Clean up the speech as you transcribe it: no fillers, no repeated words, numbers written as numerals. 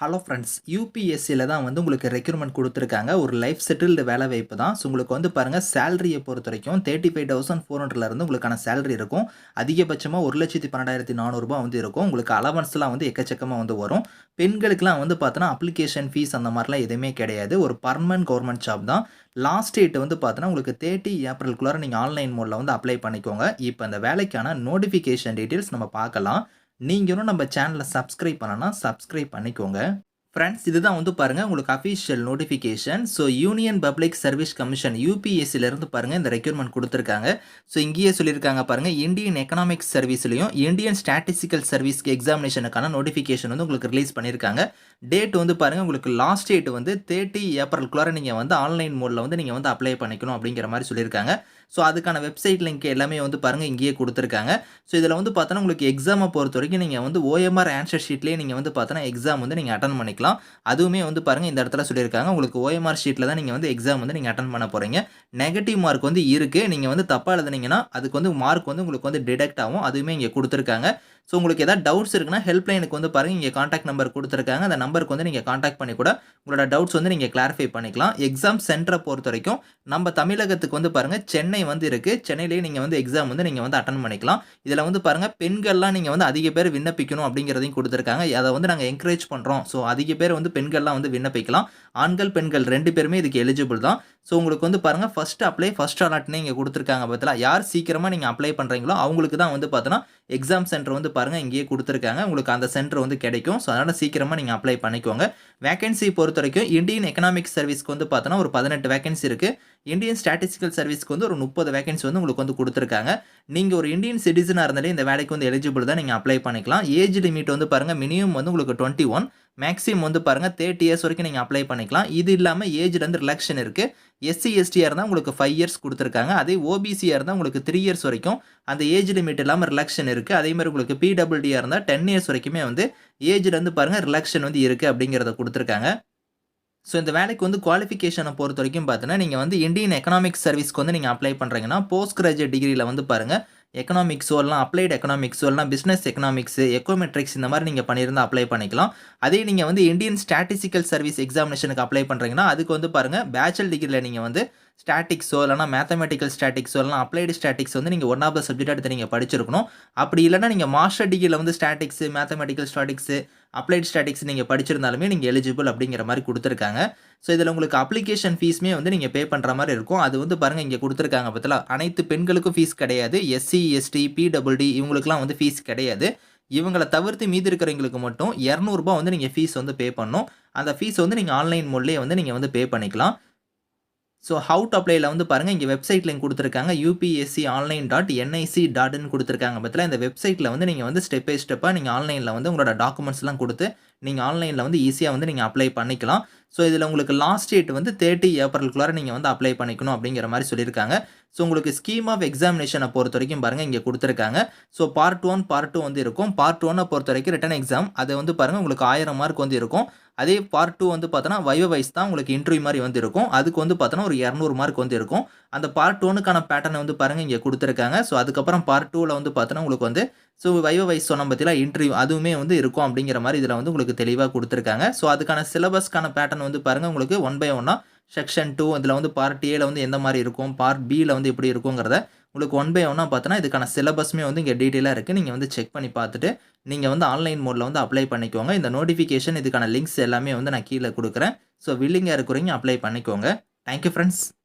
Hello friends, யூபிஎஸ்சில தான் வந்து உங்களுக்கு ரெக்ரூட்மெண்ட் குடுத்துருக்காங்க. ஒரு லைஃப் செட்டில்டு வேலைவாய்ப்பு தான். ஸோ உங்களுக்கு வந்து பாருங்க சேலரிய பொறுத்தவரைக்கும் 35,400 இருந்து உங்களுக்கான சேலரி இருக்கும். அதிகபட்சமா ரூ. 1,12,400 வந்து இருக்கும். உங்களுக்கு அலவன்ஸ்லாம் வந்து எக்கச்சக்கமா வந்து வரும். பெண்களுக்குலாம் வந்து பார்த்தோன்னா, அப்ளிகேஷன் ஃபீஸ் அந்த மாரிலாம் எதுவுமே கிடையாது. ஒரு பெர்மனன்ட் கவர்ன்மெண்ட் ஜாப் தான். லாஸ்ட் டேட் வந்து பார்த்தோன்னா, உங்களுக்கு 30 ஏப்ரல்குள்ளார நீங்க ஆன்லைன் மோட்ல வந்து அப்ளை பண்ணிக்கோங்க. இப்ப இந்த வேலைக்கான நோட்டிஃபிகேஷன் டீட்டெயில்ஸ் நம்ம பார்க்கலாம். நீங்க இன்னும் நம்ம சேனல சப்ஸ்கிரைப் பண்ணலனா, சப்ஸ்கிரைப் பண்ணிக்கோங்க. ஃபிரெண்ட்ஸ், இதுதான் வந்து பாருங்க உங்களுக்கு official notification. So Union Public Service Commission யூபிஎஸ்சில இருந்து பாருங்க இந்த ரெக்ரூட்மெண்ட் குடுத்துருக்காங்க. ஸோ இங்கேயே சொல்லியிருக்காங்க பாருங்க, இந்தியன் எக்கனாமிக்ஸ் சர்வீஸ்லயும் இந்தியன் ஸ்டாட்டிஸ்டிக்கல் சர்வீஸ்க்கு எக்ஸாமினேஷனுக்கான நோட்டிஃபிகேஷன் வந்து உங்களுக்கு ரிலீஸ் பண்ணியிருக்காங்க. டேட் வந்து பாருங்க உங்களுக்கு லாஸ்ட் டேட் வந்து 30 ஏப்ரல்குள்ளார நீங்க வந்து ஆன்லைன் மோட்ல வந்து நீங்க வந்து அப்ளை பண்ணிக்கணும் அப்படிங்கிற மாதிரி சொல்லியிருக்காங்க. ஸோ அதுக்கான வெப்சைட் லிங்க் எல்லாமே வந்து பாருங்க இங்கேயே குடுத்துருக்காங்க. ஸோ இதில வந்து பார்த்தோன்னா, உங்களுக்கு எக்ஸாம பொறுத்தவரைக்கும் நீங்க வந்து ஓஎம்ஆர் ஆன்சர் ஷீட்லயே நீங்க வந்து பார்த்தோன்னா, எக்ஸாம் வந்து நீங்க அட்டெண்ட் பண்ணிக்கலாம். அதுவுமே வந்து பாருங்க இந்த இடத்துல சொல்லியிருக்காங்க. உங்களுக்கு ஓஎம்ஆர் ஷீட்ல தான் நீங்க வந்து எக்ஸாம் வந்து நீங்க அட்டெண்ட் பண்ண போறீங்க. நெகட்டிவ் மார்க் வந்து இருக்கு. நீங்க வந்து தப்பா எழுதுனீங்கன்னா, அதுக்கு வந்து மார்க் வந்து உங்களுக்கு வந்து டிடக்ட் ஆகும். அதுவுமே இங்க குடுத்துருக்காங்க. ஸோ உங்களுக்கு ஏதாவது டவுட்ஸ் இருக்குன்னா, ஹெல்ப் லைனுக்கு வந்து பாருங்க இங்க கான்டாக்ட் நம்பர் குடுத்துருக்காங்க. அந்த நம்பருக்கு வந்து நீங்க கான்டாக்ட் பண்ணி கூட உங்களோட டவுட்ஸ் வந்து நீங்க கிளாரிஃபை பண்ணிக்கலாம். எக்ஸாம் சென்டர பொறுத்தவரைக்கும் நம்ம தமிழகத்துக்கு வந்து பாருங்க சென்னை வந்து இருக்கு. சென்னையிலேயே நீங்க வந்து எக்ஸாம் வந்து நீங்க வந்து அட்டெண்ட் பண்ணிக்கலாம். இதுல வந்து பாருங்க பெண்கள்லாம் நீங்க வந்து அதிக பேர் விண்ணப்பிக்கணும் அப்படிங்கிறதையும் குடுத்துருக்காங்க. அத வந்து நாங்க என்கரேஜ் பண்றோம். ஸோ அதிக பேர் வந்து பெண்கள்லாம் வந்து விண்ணப்பிக்கலாம். ஆண்கள், பெண்கள் 2 பேருமே இதுக்கு எலிஜிபிள் தான். ஸோ உங்களுக்கு வந்து பாருங்க ஃபர்ஸ்ட் அப்ளை, ஃபர்ஸ்ட் அலாட்ன்னு இங்க குடுத்துருக்காங்க பார்த்தீங்களா? யார் சீக்கிரமா நீங்க அப்ளை பண்றீங்களோ அவங்களுக்கு தான் வந்து பார்த்தோன்னா, எக்ஸாம் சென்டர் வந்து பாருங்க இங்கேயே குடுத்துருக்காங்க. உங்களுக்கு அந்த சென்டர் வந்து கிடைக்கும். ஸோ அதனால சீக்கிரமா நீங்க அப்ளை பண்ணிக்கோங்க. வேக்கன்சி பொறுத்தவரைக்கும் இந்தியன் எக்கனாமிக் சர்வீஸ்க்கு வந்து பார்த்தோன்னா, ஒரு 18 வேக்கன்சி இருக்கு. இந்தியன் ஸ்டாட்டிஸ்டிக்கல் சர்வீஸ்க்கு வந்து ஒரு 30 வேக்கன்சி வந்து உங்களுக்கு வந்து குடுத்துருக்காங்க. நீங்க ஒரு இந்தியன் சிட்டிசனா இருந்தாலே இந்த வேலைக்கு வந்து எலிஜிபிள் தான். நீங்க அப்ளை பண்ணிக்கலாம். ஏஜ் லிமிட் வந்து பாருங்க மினிமம் வந்து உங்களுக்கு 21, மேக்ஸிமம் வந்து பாருங்க 30 இயர்ஸ் வரைக்கும் நீங்க அப்ளை பண்ணிக்கலாம். இது இல்லாம ஏஜ்ல இருந்து ரிலாக்ஷன் இருக்கு. எஸ்சி, எஸ்டியா இருந்தா உங்களுக்கு 5 இயர்ஸ் குடுத்துருக்காங்க. அதே ஓபிசியா இருந்தா உங்களுக்கு 3 இயர்ஸ் வரைக்கும் அந்த ஏஜ் லிமிட் இல்லாம ரிலாக்ஷன் இருக்கு. அதே மாரி உங்களுக்கு பிடபிள்யூடியா இருந்தா 10 இயர்ஸ் வரைக்குமே வந்து ஏஜ்ல இருந்து பாருங்க ரிலாக்ஷன் வந்து இருக்கு அப்படிங்கிறத குடுத்துருக்காங்க. ஸோ இந்த வேலைக்கு வந்து குவாலிஃபிகேஷன பொறுத்தவரைக்கும் பார்த்தீங்கன்னா, நீங்க வந்து இந்தியன் எக்கனாமிக்ஸ் சர்வீஸ்க்கு வந்து நீங்க அப்ளை பண்றீங்கன்னா, போஸ்ட் கிராஜுவேட் டிகிரில வந்து பாருங்க, எக்கனாமிக்ஸோ இல்லனா அப்ளைட் எக்கனாமிக்ஸோ இல்லனா பிசினஸ் எக்கனாமிக்ஸ், எக்கோமெட்ரிக்ஸ் இந்த மாரி நீங்க பண்ணியிருந்தா அப்ளை பண்ணிக்கலாம். அதே நீங்க வந்து இந்தியன் ஸ்டாட்டிஸ்டிக்கல் சர்வீஸ் எக்ஸாமினேஷனுக்கு அப்ளை பண்றீங்கன்னா, அதுக்கு வந்து பாருங்க பேச்சுலர் டிகிரில நீங்க வந்து ஸ்டாட்டிக்ஸோ இல்லனா மேத்தமேட்டிக்கல் ஸ்டாட்டிக்ஸோ இல்லனா அப்ளைடு ஸ்டாட்டிக்ஸ் வந்து நீங்க ஒன் ஆஃப் த சப்ஜெக்ட் எடுத்து நீங்க படிச்சிருக்கணும். அப்படி இல்லன்னா நீங்க மாஸ்டர் டிகிரில வந்து statics, mathematical statics, applied statics நீங்க படிச்சிருந்தாலுமே நீங்க எலிஜிபிள் அப்படிங்கிற மாரி குடுத்துருக்காங்க. ஸோ இதில உங்களுக்கு அப்ளிகேஷன் ஃபீஸுமே வந்து நீங்க பே பண்ற மாரி இருக்கும். அது வந்து பாருங்க இங்க குடுத்துருக்காங்க பார்த்தீங்களா? அனைத்து பெண்களுக்கும் ஃபீஸ் கிடையாது. எஸ்சி, எஸ்டி, பிடபிள்யூடி இவங்களுக்குலாம் வந்து ஃபீஸ் கிடையாது. இவங்கள தவிர்த்து மீதி இருக்கிறவங்களுக்கு மட்டும் ரூ. 200 வந்து நீங்க ஃபீஸ் வந்து பே பண்ணணும். அந்த ஃபீஸ் வந்து நீங்க ஆன்லைன் மோட்லயே வந்து நீங்க வந்து பே பண்ணிக்கலாம். ஸோ ஹவ் டு அப்ளைல வந்து பாருங்க இங்க வெப்சைட் லிங்க் குடுத்துருக்காங்க. upsconline.nic.in குடுத்துருக்காங்க பார்த்தீங்களா? இந்த வெப்சைட்ல வந்து நீங்க வந்து ஸ்டெப் பை ஸ்டெப்பா நீங்க ஆன்லைன்ல வந்து உங்களோட டாக்குமெண்ட்ஸ்லாம் குடுத்து, நீங்க ஆன்லைன்ல வந்து ஈஸியா வந்து நீங்க அப்ளை பண்ணிக்கலாம். ஸோ இதுல உங்களுக்கு லாஸ்ட் டேட் வந்து 30 ஏப்ரல்குள்ளார நீங்க வந்து அப்ளை பண்ணிக்கணும் அப்படிங்கிற மாரி சொல்லியிருக்காங்க. ஸோ உங்களுக்கு ஸ்கீம் ஆஃப் எக்ஸாமினேஷன பொறுத்தவரைக்கும் பாருங்க இங்க குடுத்துருக்காங்க. ஸோ பார்ட் 1, பார்ட் 2 வந்து இருக்கும். பார்ட் 1 பொறுத்தவரைக்கும் ரிட்டன் எக்ஸாம். அது வந்து பாருங்க உங்களுக்கு 1000 மார்க் வந்து இருக்கும். அதே பார்ட் 2 வந்து பார்த்தோன்னா, வைவா வைஸ் தான் உங்களுக்கு இன்டர்வியூ மாரி வந்து இருக்கும். அதுக்கு வந்து பார்த்தோன்னா, ஒரு 200 மார்க் வந்து இருக்கும். அந்த பார்ட் 1க்கான பேட்டர்ன் வந்து பாருங்க இங்க குடுத்துருக்காங்க. ஸோ அதுக்கப்புறம் பார்ட் 2ல வந்து பார்த்தோன்னா, உங்களுக்கு வந்து வைவா வைஸ் சொன்னேன் பார்த்தீங்களா, இன்டர்வியூ அதுவுமே வந்து இருக்கும் அப்படிங்கிற மாரி இதில வந்து உங்களுக்கு தெளிவா குடுத்துருக்காங்க. ஸோ அதுக்கான சிலபஸ்க்கான பேட்டர்ன் வந்து பாருங்க உங்களுக்கு ஒன் பை ஒன்னா செக்ஷன் 2 இதில வந்து பார்ட் ஏல வந்து எந்த மாரி இருக்கும், பார்ட் பில வந்து எப்படி இருக்குங்கிறத உங்களுக்கு ஒன் பை ஒன்னா பார்த்தோன்னா, இதுக்கான சிலபஸுமே வந்து இங்க டீட்டெயிலா இருக்கு. நீங்க வந்து செக் பண்ணி பார்த்துட்டு, நீங்க வந்து ஆன்லைன் மோட்ல வந்து அப்ளை பண்ணிக்கோங்க. இந்த நோட்டிஃபிகேஷன் இதுக்கான லிங்க்ஸ் எல்லாமே வந்து நான் கீழ குடுக்குறேன். ஸோ வில்லிங்கா இருக்கிறவங்க அப்ளை பண்ணிக்கோங்க. Thank you friends.